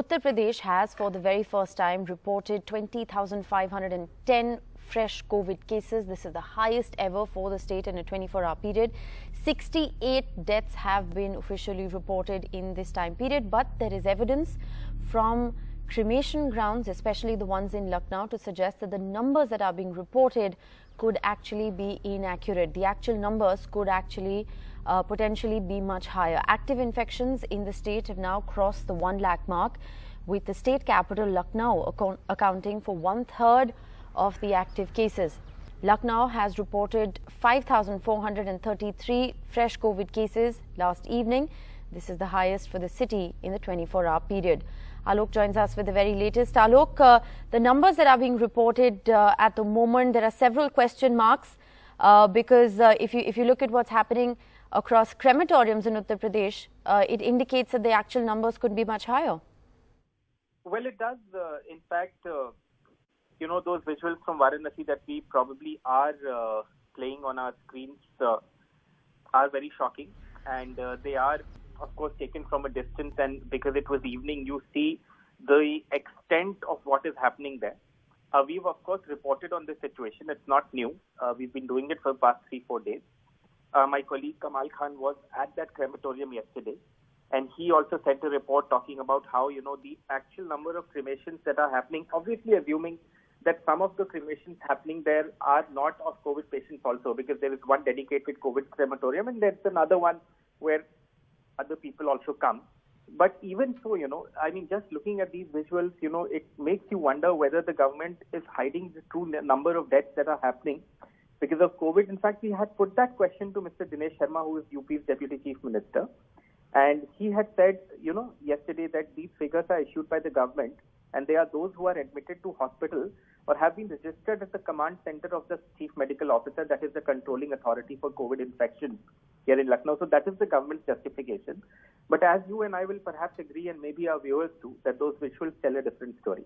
Uttar Pradesh has for the very first time reported 20,510 fresh COVID cases. This is the highest ever for the state in a 24-hour period. 68 deaths have been officially reported in this time period, but there is evidence from cremation grounds, especially the ones in Lucknow, to suggest that the numbers that are being reported could actually be inaccurate. The actual numbers could actually potentially be much higher. Active infections in the state have now crossed the 1 lakh mark, with the state capital Lucknow accounting for 1/3 of the active cases. Lucknow has reported 5,433 fresh COVID cases last evening. This is the highest for the city in the 24-hour period. Alok joins us with the very latest. Alok, the numbers that are being reported at the moment, there are several question marks because if you look at what's happening across crematoriums in Uttar Pradesh, it indicates that the actual numbers could be much higher. Well, it does. In fact, those visuals from Varanasi that we probably are playing on our screens are very shocking, and they are, of course, taken from a distance, and because it was evening, you see the extent of what is happening there. We've, of course, reported on this situation. It's not new. We've been doing it for the past 3-4 days. My colleague Kamal Khan was at that crematorium yesterday, and he also sent a report talking about how, the actual number of cremations that are happening, obviously assuming that some of the cremations happening there are not of COVID patients also, because there is one dedicated COVID crematorium and there's another one where other people also come. But even so, just looking at these visuals, it makes you wonder whether the government is hiding the true number of deaths that are happening because of COVID. In fact, we had put that question to Mr. Dinesh Sharma, who is UP's Deputy Chief Minister. And he had said, yesterday that these figures are issued by the government, and they are those who are admitted to hospital or have been registered at the command center of the Chief Medical Officer, that is the controlling authority for COVID infections here in Lucknow. So that is the government's justification. But as you and I will perhaps agree, and maybe our viewers too, that those visuals tell a different story.